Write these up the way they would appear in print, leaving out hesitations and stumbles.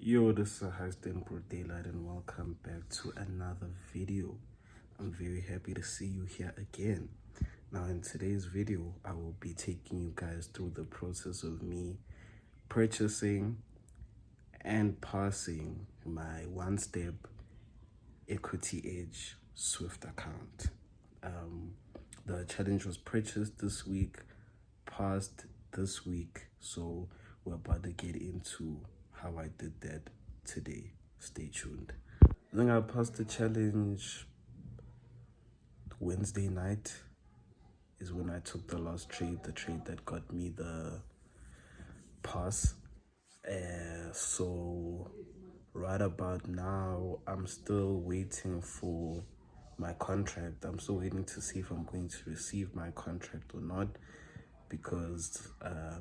Yo, this is Hastin Daylight and welcome back to another video. I'm very happy to see you here again. Now in today's video, I will be taking you guys through the process of me purchasing and passing my one-step Equity Edge Swift account. The challenge was purchased this week, passed this week, so we're about to get into how I did that today. Stay tuned. I think I passed the challenge Wednesday night is when I took the last trade, the trade that got me the pass. So right about now, I'm still waiting for my contract. I'm still waiting to see if I'm going to receive my contract or not, because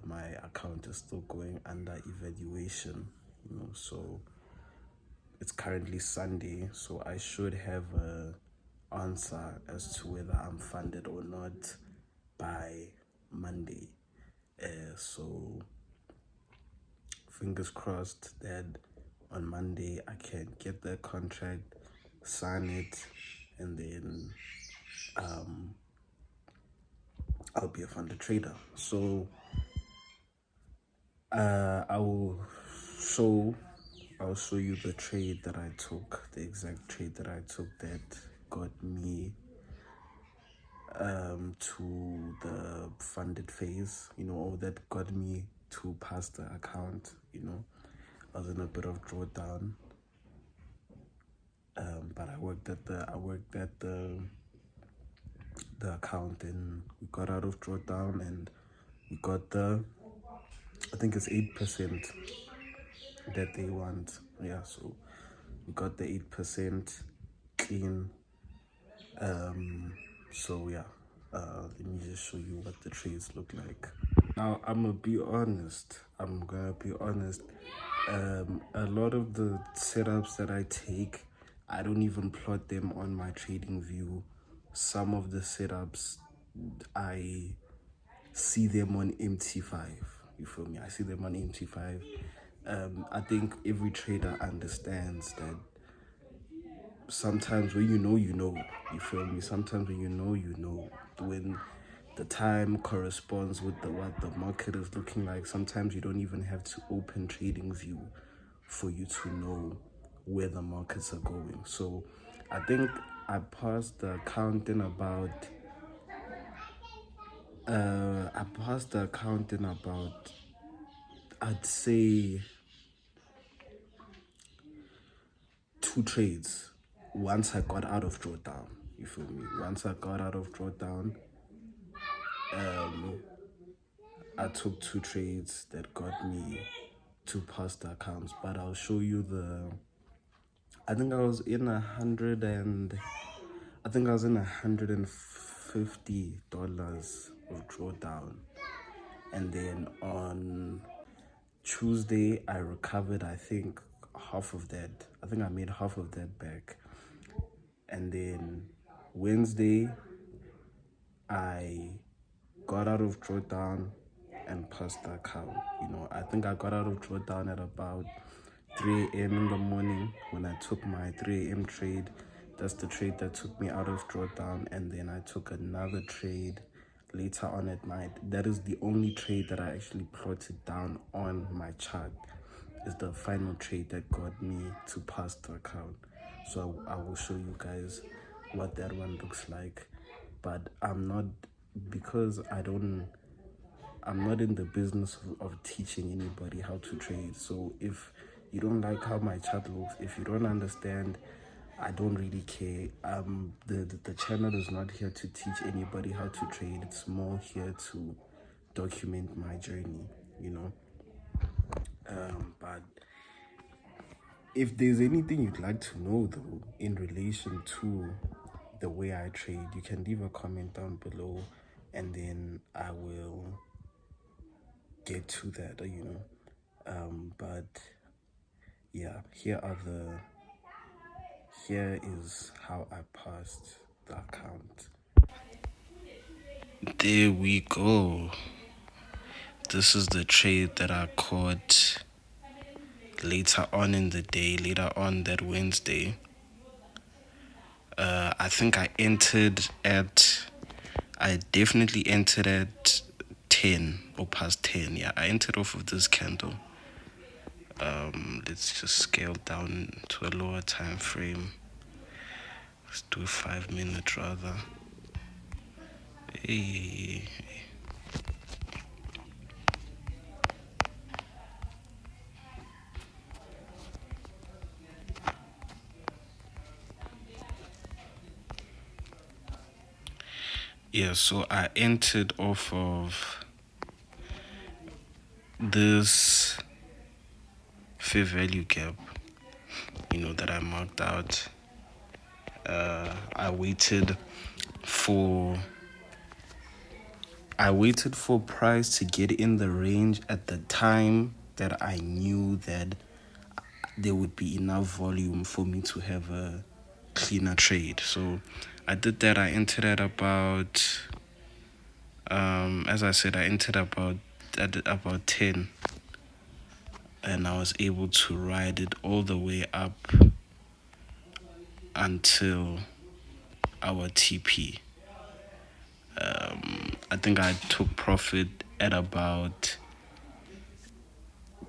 my account is still going under evaluation, so it's currently Sunday, so I should have a answer as to whether I'm funded or not by Monday. So fingers crossed that on Monday I can get the contract, sign it, and then I'll be a funded trader. So I'll show you the trade that I took, the exact trade that I took that got me to the funded phase, or that got me to pass the account. I was in a bit of drawdown, but I worked at the account, and we got out of drawdown, and we got I think it's 8% that they want. Yeah, so we got the 8% clean. So yeah, let me just show you what the trades look like. Now I'm gonna be honest. A lot of the setups that I take, I don't even plot them on my trading view. Some of the setups, I see them on MT5. You feel me? I see them on MT5. I think every trader understands that sometimes when you know, you feel me? Sometimes when you know, when the time corresponds with what the market is looking like, sometimes you don't even have to open trading view for you to know where the markets are going. So I think I passed the account in about I'd say 2 trades once I got out of drawdown. You feel me? Once I got out of drawdown, I took 2 trades that got me to pass the accounts. But I'll show you I think I was in $150 of drawdown, and then on Tuesday I recovered, I think, half of that. I think I made half of that back, and then Wednesday I got out of drawdown and passed the account. I think I got out of drawdown at about 3 a.m. in the morning when I took my 3 a.m. trade. That's the trade that took me out of drawdown, and then I took another trade later on at night. That is the only trade that I actually plotted down on my chart, is the final trade that got me to pass the account. So I will show you guys what that one looks like. But I'm not in the business of teaching anybody how to trade. So if you don't like how my chart looks, if you don't understand, I don't really care. The channel is not here to teach anybody how to trade. It's more here to document my journey, but if there's anything you'd like to know though in relation to the way I trade, you can leave a comment down below, and then I will get to that, but yeah, here is how I passed the account. There we go. This is the trade that I caught later on in the day, later on that Wednesday, I think I definitely entered at 10 or past 10. Yeah, I entered off of this candle. Let's just scale down to a lower time frame. Let's do a 5 minute rather. Hey. Yeah, so I entered off of this fair value gap, that I marked out. I waited for price to get in the range at the time that I knew that there would be enough volume for me to have a cleaner trade. So I did that. I entered at about, as I said, I entered at about 10, and I was able to ride it all the way up until our TP. I think I took profit at about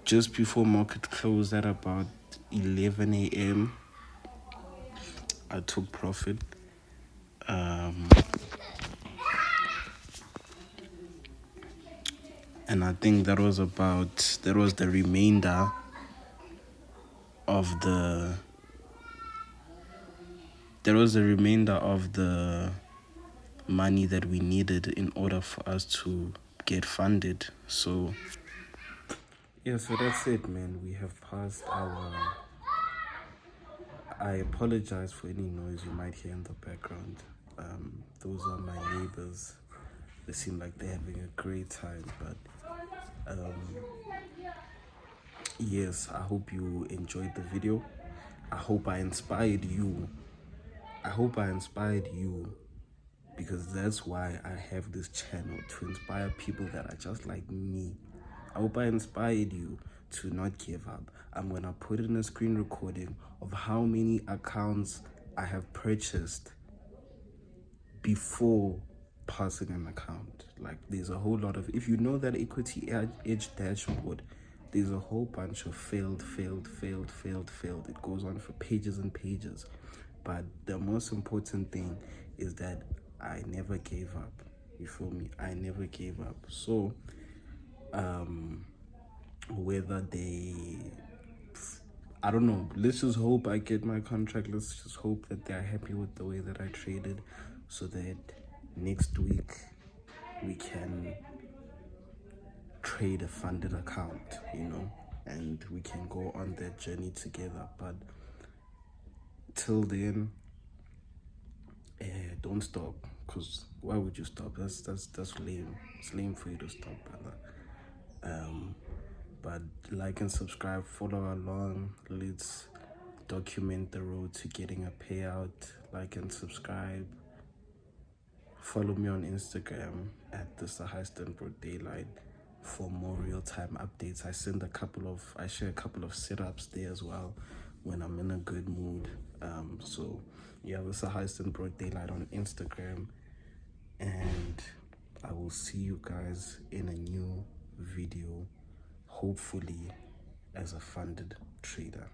just before market closed at about 11 a.m. I took profit. And I think that was the remainder of the money that we needed in order for us to get funded. So yeah, so that's it, man. We have passed our... I apologize for any noise you might hear in the background. Those are my neighbors. They seem like they're having a great time, but yes, I hope you enjoyed the video. I hope I inspired you. Because that's why I have this channel, to inspire people that are just like me. I hope I inspired you to not give up. I'm gonna put in a screen recording of how many accounts I have purchased before passing an account. Like, there's a whole lot of... If you know that Equity Edge dashboard, there's a whole bunch of failed. It goes on for pages and pages. But the most important thing is that I never gave up. You feel me? I never gave up. So, whether I don't know. Let's just hope I get my contract. Let's just hope that they're happy with the way that I traded, so that next week we can trade a funded account, and we can go on that journey together. But till then, don't stop, because why would you stop? That's lame. It's lame for you to stop, brother. But like and subscribe, follow along. Let's document the road to getting a payout. Like and subscribe. Follow me on Instagram at the Sahaston Broad Daylight for more real-time updates. I share a couple of setups there as well when I'm in a good mood. So yeah, the Sahaston Broad Daylight on Instagram, and I will see you guys in a new video, hopefully as a funded trader.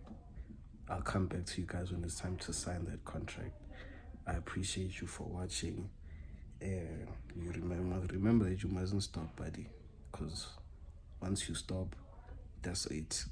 I'll come back to you guys when it's time to sign that contract. I appreciate you for watching. You remember that you mustn't stop, buddy, because once you stop, that's it.